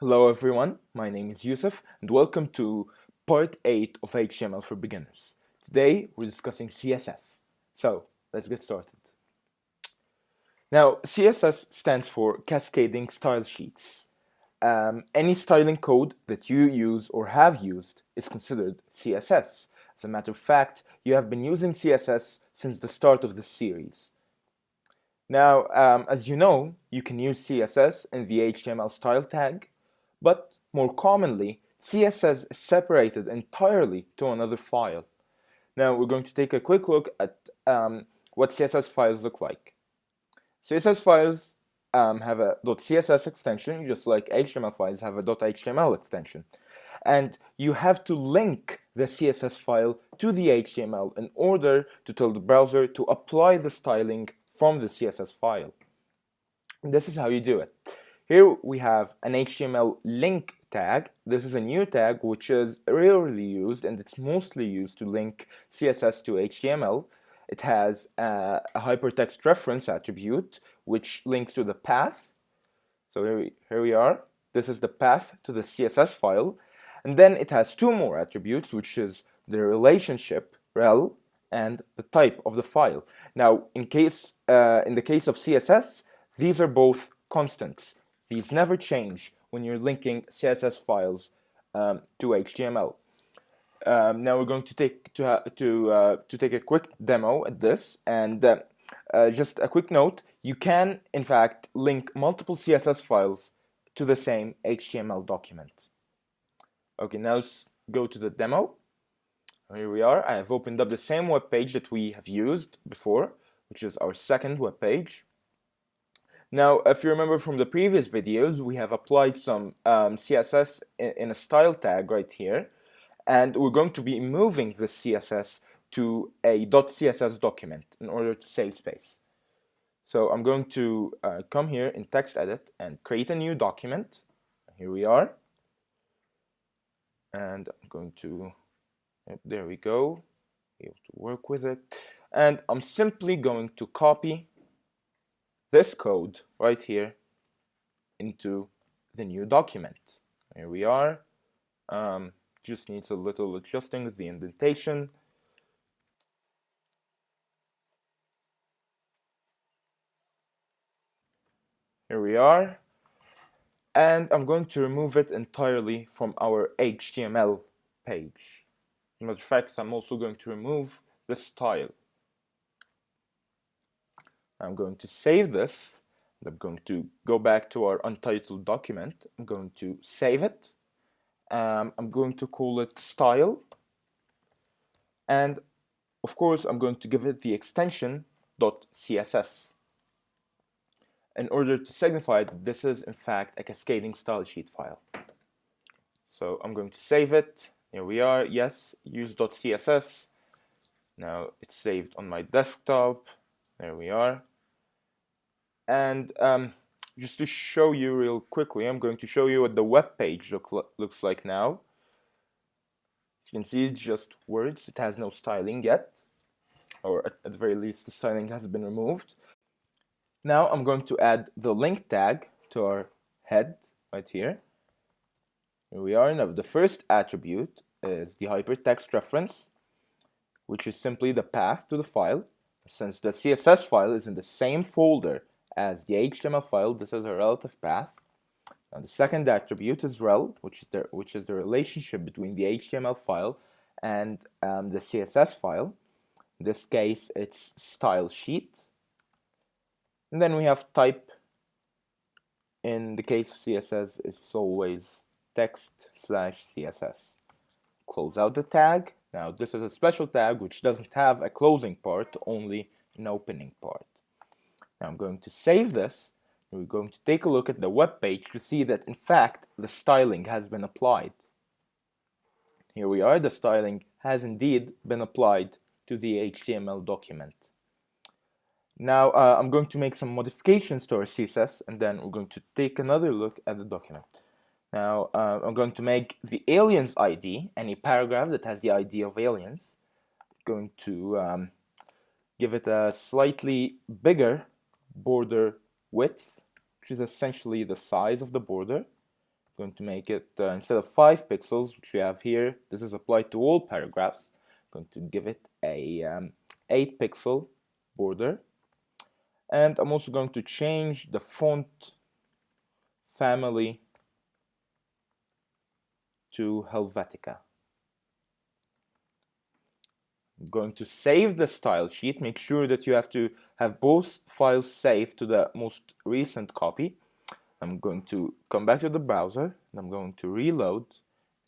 Hello everyone, my name is Yusuf and welcome to part 8 of HTML for beginners. Today we're discussing CSS. So let's get started. Now CSS stands for Cascading Style Sheets. Any styling code that you use or have used is considered CSS. As a matter of fact, you have been using CSS since the start of this series. Now, as you know, you can use CSS in the HTML style tag, but more commonly, CSS is separated entirely to another file. Now, we're going to take a quick look at what CSS files look like. CSS files have a .css extension, just like HTML files have a .html extension. And you have to link the CSS file to the HTML in order to tell the browser to apply the styling from the CSS file. And this is how you do it. Here we have an HTML link tag. This is a new tag which is rarely used and it's mostly used to link CSS to HTML. It has a hypertext reference attribute which links to the path. So here we are. This is the path to the CSS file. And then it has two more attributes, which is the relationship, rel, and the type of the file. Now, in the case of CSS, these are both constants. These never change when you're linking CSS files to HTML. Now we're going to take a quick demo at this, and just a quick note: you can, in fact, link multiple CSS files to the same HTML document. Okay, now let's go to the demo. Here we are. I have opened up the same web page that we have used before, which is our second web page. Now, if you remember from the previous videos, we have applied some CSS in a style tag right here, and we're going to be moving the CSS to a .css document in order to save space. So I'm going to come here in text edit and create a new document. Here we are. And I'm going to, there we go, be able to work with it. And I'm simply going to copy this code right here into the new document. Here we are. Just needs a little adjusting with the indentation. Here we are. And I'm going to remove it entirely from our HTML page. As a matter of fact, I'm also going to remove the style. I'm going to save this. I'm going to go back to our untitled document. I'm going to save it. I'm going to call it style. And of course, I'm going to give it the extension .css in order to signify that this is in fact a cascading style sheet file. So I'm going to save it. Here we are. Yes, use .css. Now it's saved on my desktop. There we are. And just to show you real quickly, I'm going to show you what the web page looks like now. As you can see, it's just words. It has no styling yet, or at the very least, the styling has been removed. Now I'm going to add the link tag to our head right here. Here we are. Now the first attribute is the hypertext reference, which is simply the path to the file. Since the CSS file is in the same folder as the HTML file, this is a relative path. Now the second attribute is rel, which is the relationship between the HTML file and the CSS file. In this case, it's style sheet. And then we have type. In the case of CSS, it's always text/CSS. Close out the tag. Now this is a special tag which doesn't have a closing part, only an opening part. Now I'm going to save this. And we're going to take a look at the web page to see that in fact the styling has been applied. Here we are. The styling has indeed been applied to the HTML document. Now I'm going to make some modifications to our CSS, and then we're going to take another look at the document. Now I'm going to make the aliens ID, any paragraph that has the ID of aliens, going to give it a slightly bigger border width, which is essentially the size of the border. going to make it, instead of 5 pixels, which we have here, this is applied to all paragraphs. I'm going to give it a 8 pixel border. And I'm also going to change the font family to Helvetica. I'm going to save the style sheet. Make sure that you have to have both files saved to the most recent copy. I'm going to come back to the browser and I'm going to reload.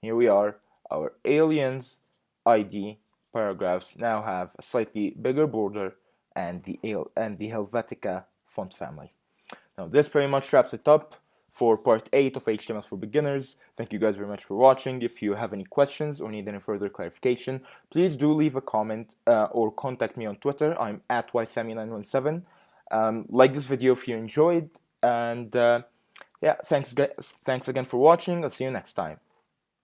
Here we are. Our aliens ID paragraphs now have a slightly bigger border and the Helvetica font family. Now this pretty much wraps it up for part 8 of HTML for beginners. Thank you guys very much for watching. If you have any questions or need any further clarification, please do leave a comment or contact me on Twitter. I'm at ysami917. Like this video if you enjoyed, and yeah, thanks again for watching. I'll see you next time.